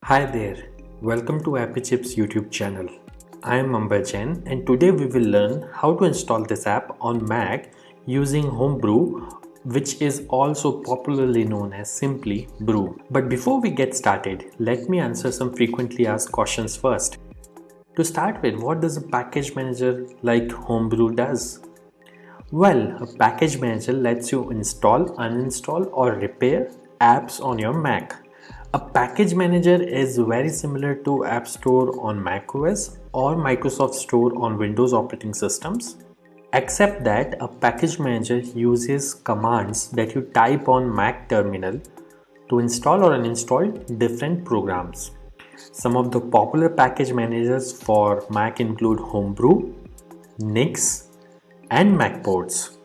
Hi there, welcome to Appy Chips YouTube channel. I am Ambajan and today we will learn how to install this app on Mac using Homebrew, which is also popularly known as simply Brew. But before we get started, let me answer some frequently asked questions first. To start with, what does a package manager like Homebrew does? Well, a package manager lets you install, uninstall or repair apps on your Mac. A package manager is very similar to App Store on macOS or Microsoft Store on Windows operating systems, except that a package manager uses commands that you type on Mac terminal to install or uninstall different programs. Some of the popular package managers for Mac include Homebrew, Nix, and Macports.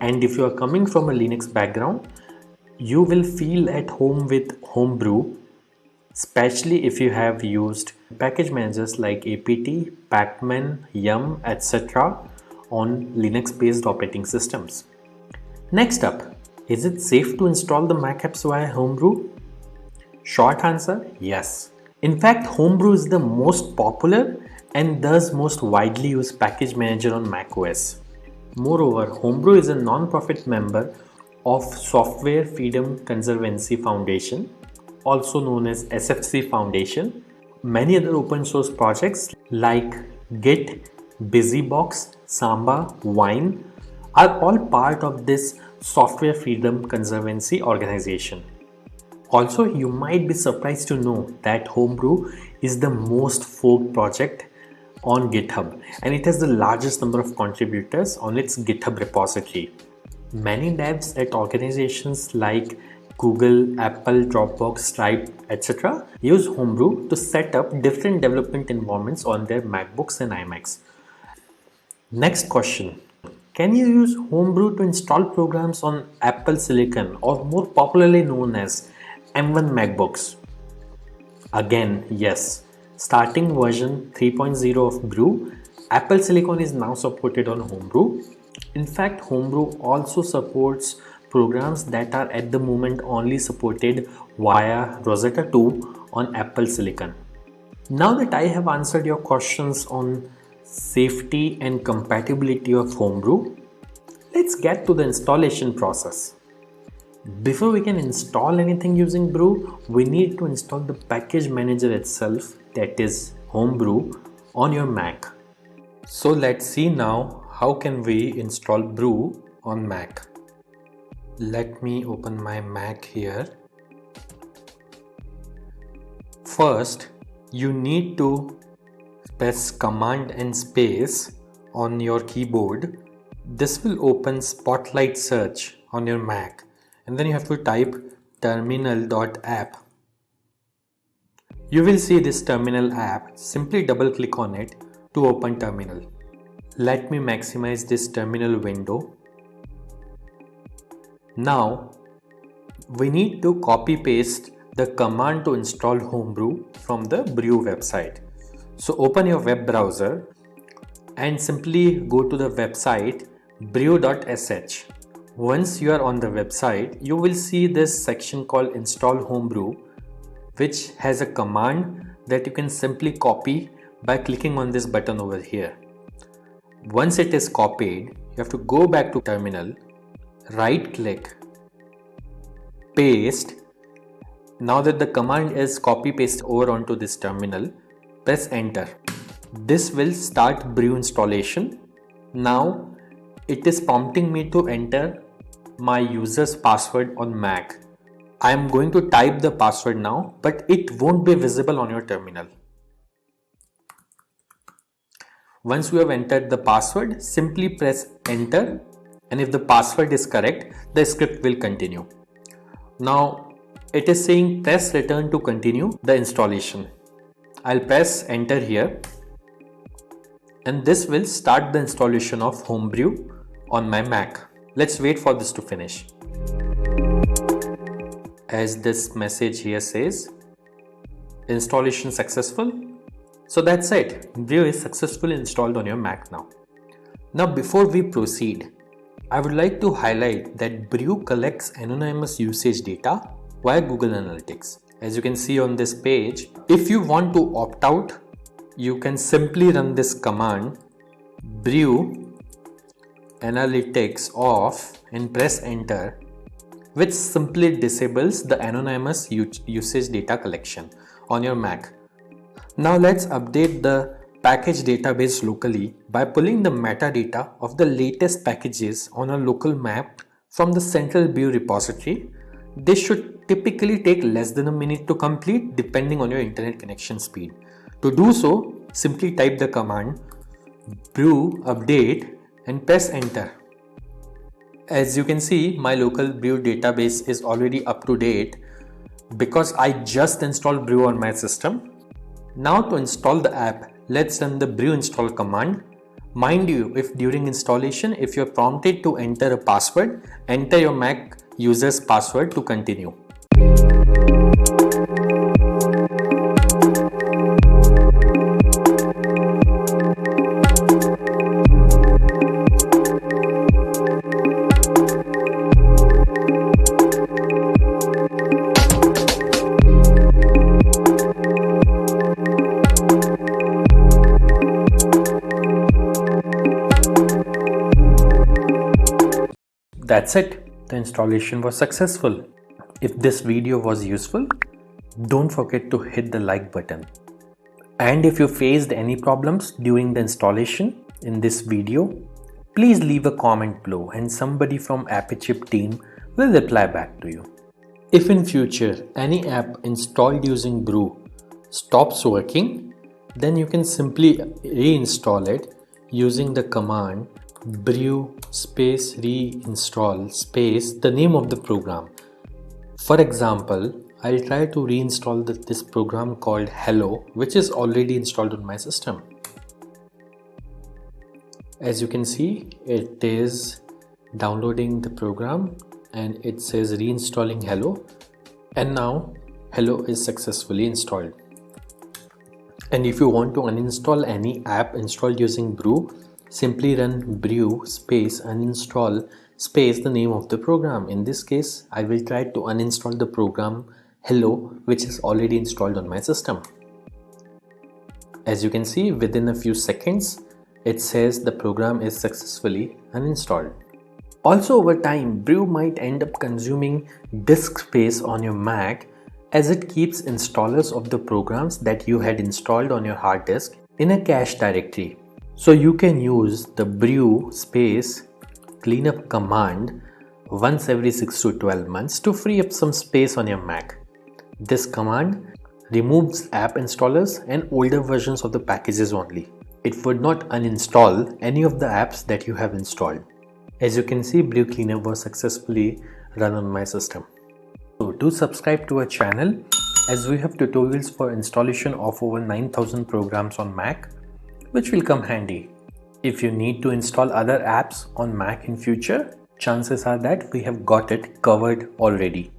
And if you are coming from a Linux background, you will feel at home with Homebrew, especially if you have used package managers like apt, pacman, yum, etc. on Linux based operating systems. Next up, is it safe to install the Mac apps via Homebrew? Short answer, yes. In fact, Homebrew is the most popular and thus most widely used package manager on macOS. Moreover, Homebrew is a non-profit member of Software Freedom Conservancy Foundation, also known as SFC Foundation. Many other open source projects like Git, BusyBox, Samba, Wine are all part of this Software Freedom Conservancy organization. Also, you might be surprised to know that Homebrew is the most forked project on GitHub and it has the largest number of contributors on its GitHub repository. Many devs at organizations like Google, Apple, Dropbox, Stripe, etc. use Homebrew to set up different development environments on their MacBooks and iMacs. Next question. Can you use Homebrew to install programs on Apple Silicon or more popularly known as M1 MacBooks? Again, yes. Starting version 3.0 of Brew, Apple Silicon is now supported on Homebrew. In fact, Homebrew also supports programs that are at the moment only supported via Rosetta 2 on Apple Silicon. Now that I have answered your questions on safety and compatibility of Homebrew, let's get to the installation process. Before we can install anything using Brew, we need to install the package manager itself, that is Homebrew, on your Mac. So let's see now how can we install Brew on Mac. Let me open my Mac here. First, you need to press Command and space on your keyboard. This will open Spotlight Search on your Mac. And then you have to type terminal.app. You will see this terminal app. Simply double click on it to open terminal. Let me maximize this terminal window. Now we need to copy paste the command to install Homebrew from the Brew website. So open your web browser and simply go to the website brew.sh. Once you are on the website, you will see this section called Install Homebrew, which has a command that you can simply copy by clicking on this button over here. Once it is copied, you have to go back to terminal, right click, paste. Now that the command is copy paste over onto this terminal, press enter. This will start Brew installation. Now it is prompting me to enter my user's password on Mac. I am going to type the password now, but it won't be visible on your terminal. Once you have entered the password, simply press enter, and if the password is correct, the script will continue. Now it is saying press return to continue the installation. I'll press enter here, and this will start the installation of Homebrew on my Mac. Let's wait for this to finish. As this message here says, installation successful. So that's it. Brew is successfully installed on your Mac now. Now before we proceed, I would like to highlight that Brew collects anonymous usage data via Google Analytics. As you can see on this page, if you want to opt out, you can simply run this command brew analytics off and press enter, which simply disables the anonymous usage data collection on your Mac. Now let's update the package database locally by pulling the metadata of the latest packages on a local map from the central brew repository. This should typically take less than a minute to complete depending on your internet connection speed. To do so, simply type the command brew update and press enter. As you can see, my local brew database is already up to date because I just installed brew on my system. Now to install the app, let's run the brew install command. Mind you, if during installation, if you're prompted to enter a password, enter your Mac user's password to continue. That's it. The installation was successful. If this video was useful, don't forget to hit the like button. And if you faced any problems during the installation in this video, please leave a comment below and somebody from AppyChip team will reply back to you. If in future any app installed using brew stops working, then you can simply reinstall it using the command brew space reinstall space the name of the program. For example, I'll try to reinstall this program called Hello, which is already installed on my system. As you can see, it is downloading the program and it says reinstalling Hello, and now Hello is successfully installed. And if you want to uninstall any app installed using brew, simply run brew space uninstall space the name of the program. In this case, I will try to uninstall the program Hello, which is already installed on my system. As you can see, within a few seconds, it says the program is successfully uninstalled. Also, over time, brew might end up consuming disk space on your Mac as it keeps installers of the programs that you had installed on your hard disk in a cache directory. So you can use the brew space cleanup command once every 6 to 12 months to free up some space on your Mac. This command removes app installers and older versions of the packages only. It would not uninstall any of the apps that you have installed. As you can see, brew cleanup was successfully run on my system. So do subscribe to our channel as we have tutorials for installation of over 9,000 programs on Mac, which will come handy. If you need to install other apps on Mac in future, chances are that we have got it covered already.